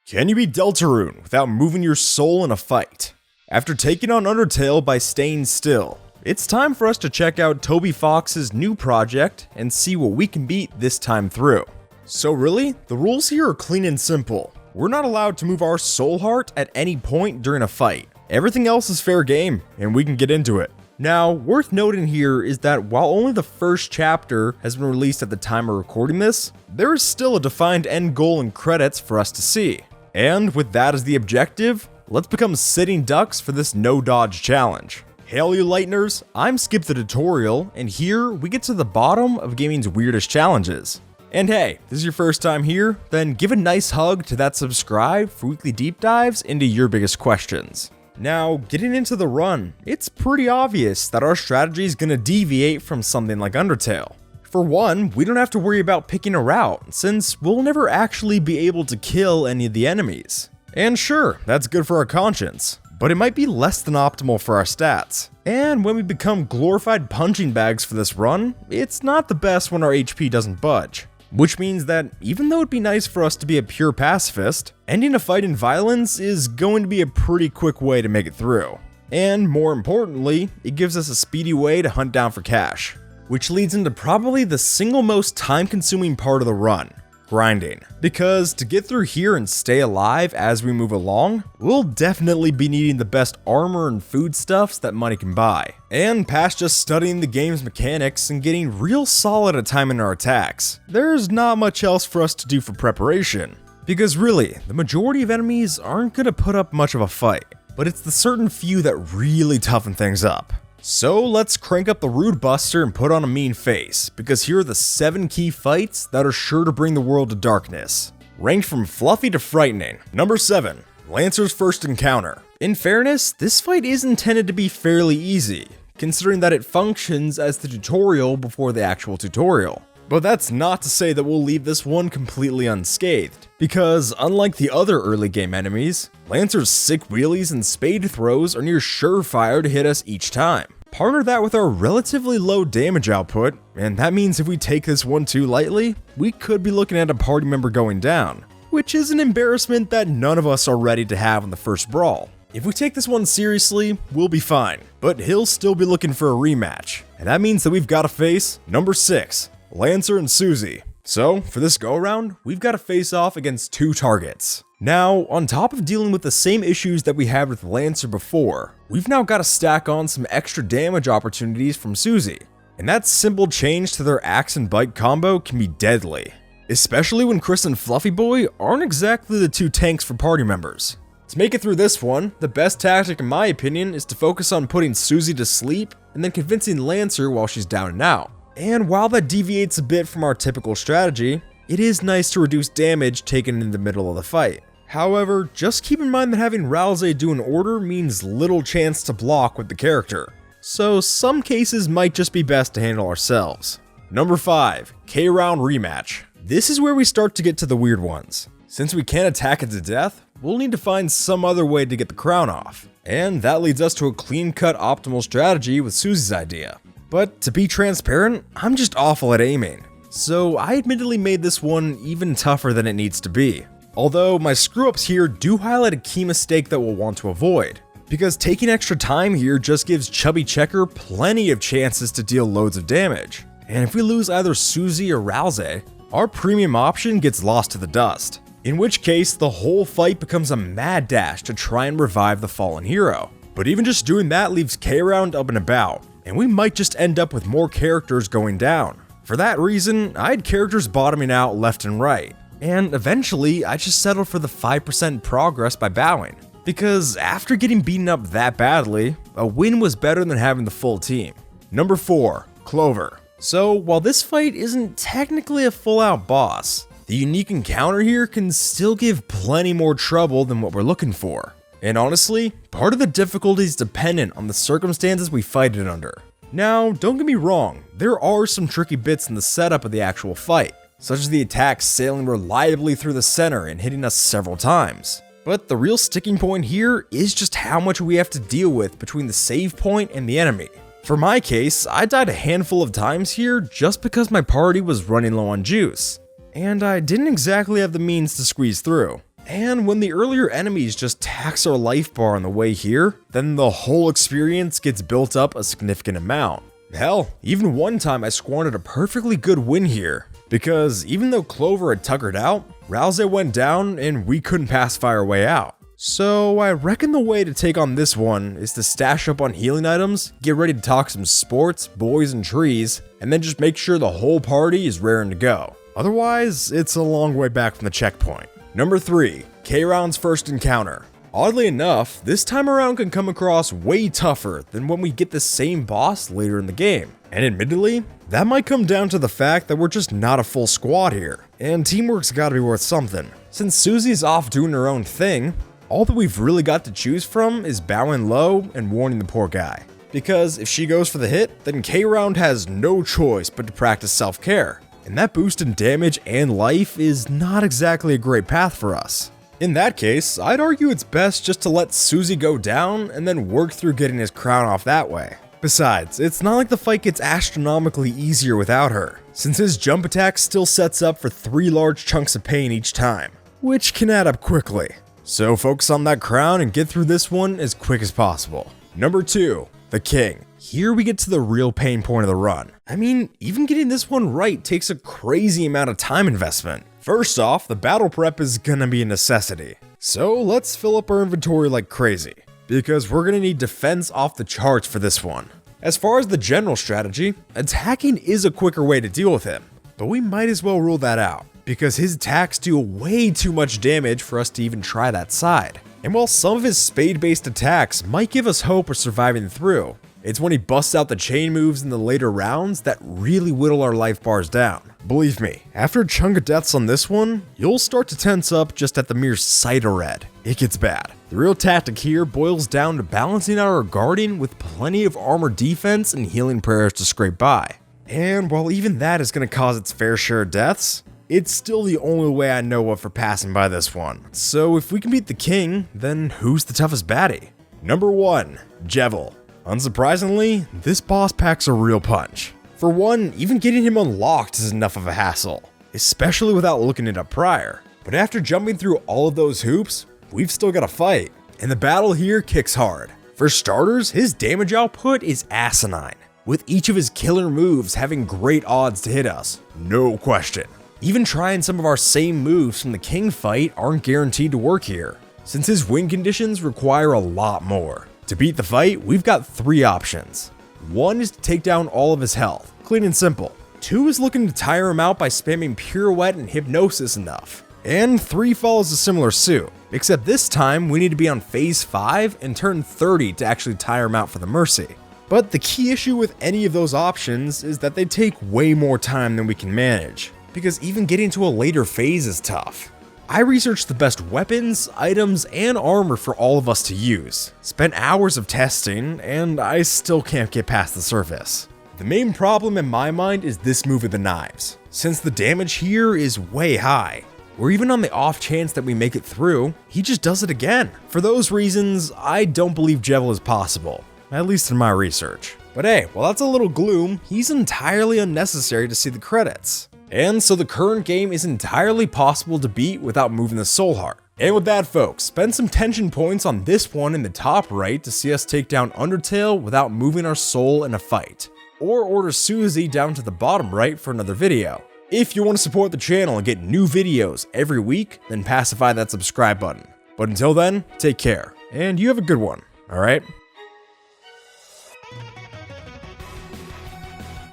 Can you beat Deltarune without moving your soul in a fight? After taking on Undertale by staying still, it's time for us to check out Toby Fox's new project and see what we can beat this time through. So really, the rules here are clean and simple. We're not allowed to move our soul heart at any point during a fight. Everything else is fair game, and we can get into it. Now, worth noting here is that while only the first chapter has been released at the time of recording this, there is still a defined end goal and credits for us to see. And with that as the objective, let's become sitting ducks for this no dodge challenge. Hail you Lightners, I'm Skip the Tutorial, and here we get to the bottom of gaming's weirdest challenges. And hey, this is your first time here, then give a nice hug to that subscribe for weekly deep dives into your biggest questions. Now, getting into the run, it's pretty obvious that our strategy is going to deviate from something like Undertale. For one, we don't have to worry about picking a route, since we'll never actually be able to kill any of the enemies. And sure, that's good for our conscience, but it might be less than optimal for our stats. And when we become glorified punching bags for this run, it's not the best when our HP doesn't budge. Which means that even though it'd be nice for us to be a pure pacifist, ending a fight in violence is going to be a pretty quick way to make it through. And more importantly, it gives us a speedy way to hunt down for cash. Which leads into probably the single most time-consuming part of the run, grinding. Because to get through here and stay alive as we move along, we'll definitely be needing the best armor and foodstuffs that money can buy. And past just studying the game's mechanics and getting real solid at timing our attacks, there's not much else for us to do for preparation. Because really, the majority of enemies aren't gonna put up much of a fight, but it's the certain few that really toughen things up. So let's crank up the Rude Buster and put on a mean face, because here are the 7 key fights that are sure to bring the world to darkness. Ranked from fluffy to frightening. Number 7, Lancer's First Encounter. In fairness, this fight is intended to be fairly easy, considering that it functions as the tutorial before the actual tutorial. But that's not to say that we'll leave this one completely unscathed, because unlike the other early game enemies, Lancer's sick wheelies and spade throws are near surefire to hit us each time. Partner that with our relatively low damage output, and that means if we take this one too lightly, we could be looking at a party member going down, which is an embarrassment that none of us are ready to have in the first brawl. If we take this one seriously, we'll be fine, but he'll still be looking for a rematch, and that means that we've got to face number 6, Lancer and Susie. So, for this go-around, we've got to face off against 2 targets. Now, on top of dealing with the same issues that we had with Lancer before, we've now got to stack on some extra damage opportunities from Susie. And that simple change to their axe and bite combo can be deadly. Especially when Chris and Fluffy Boy aren't exactly the 2 tanks for party members. To make it through this one, the best tactic in my opinion is to focus on putting Susie to sleep and then convincing Lancer while she's down and out. And while that deviates a bit from our typical strategy, it is nice to reduce damage taken in the middle of the fight. However, just keep in mind that having Ralze do an order means little chance to block with the character, so some cases might just be best to handle ourselves. Number 5, K-Round Rematch. This is where we start to get to the weird ones. Since we can't attack it to death, we'll need to find some other way to get the crown off. And that leads us to a clean-cut optimal strategy with Susie's idea. But to be transparent, I'm just awful at aiming, so I admittedly made this one even tougher than it needs to be. Although my screw-ups here do highlight a key mistake that we'll want to avoid, because taking extra time here just gives Chubby Checker plenty of chances to deal loads of damage. And if we lose either Susie or Ralze, our premium option gets lost to the dust. In which case, the whole fight becomes a mad dash to try and revive the fallen hero. But even just doing that leaves K-Round up and about, and we might just end up with more characters going down. For that reason, I had characters bottoming out left and right, and eventually I just settled for the 5% progress by bowing, because after getting beaten up that badly, a win was better than having the full team. Number 4, Clover. So while this fight isn't technically a full-out boss, the unique encounter here can still give plenty more trouble than what we're looking for. And honestly, part of the difficulty is dependent on the circumstances we fight it under. Now, don't get me wrong, there are some tricky bits in the setup of the actual fight, such as the attacks sailing reliably through the center and hitting us several times. But the real sticking point here is just how much we have to deal with between the save point and the enemy. For my case, I died a handful of times here just because my party was running low on juice, and I didn't exactly have the means to squeeze through. And when the earlier enemies just tax our life bar on the way here, then the whole experience gets built up a significant amount. Hell, even one time I squandered a perfectly good win here, because even though Clover had tuckered out, Rouse went down and we couldn't pacify our way out. So I reckon the way to take on this one is to stash up on healing items, get ready to talk some sports, boys, and trees, and then just make sure the whole party is raring to go. Otherwise, it's a long way back from the checkpoint. Number 3, K-Round's first encounter. Oddly enough, this time around can come across way tougher than when we get the same boss later in the game. And admittedly, that might come down to the fact that we're just not a full squad here, and teamwork's gotta be worth something. Since Susie's off doing her own thing, all that we've really got to choose from is bowing low and warning the poor guy. Because if she goes for the hit, then K-Round has no choice but to practice self-care. And that boost in damage and life is not exactly a great path for us. In that case, I'd argue it's best just to let Susie go down and then work through getting his crown off that way. Besides, it's not like the fight gets astronomically easier without her, since his jump attack still sets up for 3 large chunks of pain each time, which can add up quickly. So focus on that crown and get through this one as quick as possible. Number 2, the King. Here we get to the real pain point of the run. I mean, even getting this one right takes a crazy amount of time investment. First off, the battle prep is gonna be a necessity. So let's fill up our inventory like crazy, because we're gonna need defense off the charts for this one. As far as the general strategy, attacking is a quicker way to deal with him, but we might as well rule that out, because his attacks do way too much damage for us to even try that side. And while some of his spade-based attacks might give us hope of surviving through, it's when he busts out the chain moves in the later rounds that really whittle our life bars down. Believe me, after a chunk of deaths on this one, you'll start to tense up just at the mere sight of red. It gets bad. The real tactic here boils down to balancing out our guarding with plenty of armor defense and healing prayers to scrape by. And while even that is going to cause its fair share of deaths, it's still the only way I know of for passing by this one. So if we can beat the King, then who's the toughest baddie? Number 1, Jevil. Unsurprisingly, this boss packs a real punch. For one, even getting him unlocked is enough of a hassle, especially without looking it up prior. But after jumping through all of those hoops, we've still got to fight, and the battle here kicks hard. For starters, his damage output is asinine, with each of his killer moves having great odds to hit us, no question. Even trying some of our same moves from the King fight aren't guaranteed to work here, since his win conditions require a lot more. To beat the fight, we've got 3 options. 1 is to take down all of his health, clean and simple. 2 is looking to tire him out by spamming Pirouette and Hypnosis enough. And 3 follows a similar suit, except this time we need to be on phase 5 and turn 30 to actually tire him out for the Mercy. But the key issue with any of those options is that they take way more time than we can manage, because even getting to a later phase is tough. I researched the best weapons, items, and armor for all of us to use, spent hours of testing, and I still can't get past the surface. The main problem in my mind is this move of the knives, since the damage here is way high, or even on the off chance that we make it through, he just does it again. For those reasons, I don't believe Jevil is possible, at least in my research. But hey, while that's a little gloom, he's entirely unnecessary to see the credits. And so the current game is entirely possible to beat without moving the soul heart. And with that folks, spend some tension points on this one in the top right to see us take down Undertale without moving our soul in a fight. Or order Susie down to the bottom right for another video. If you want to support the channel and get new videos every week, then pacify that subscribe button. But until then, take care, and you have a good one, alright?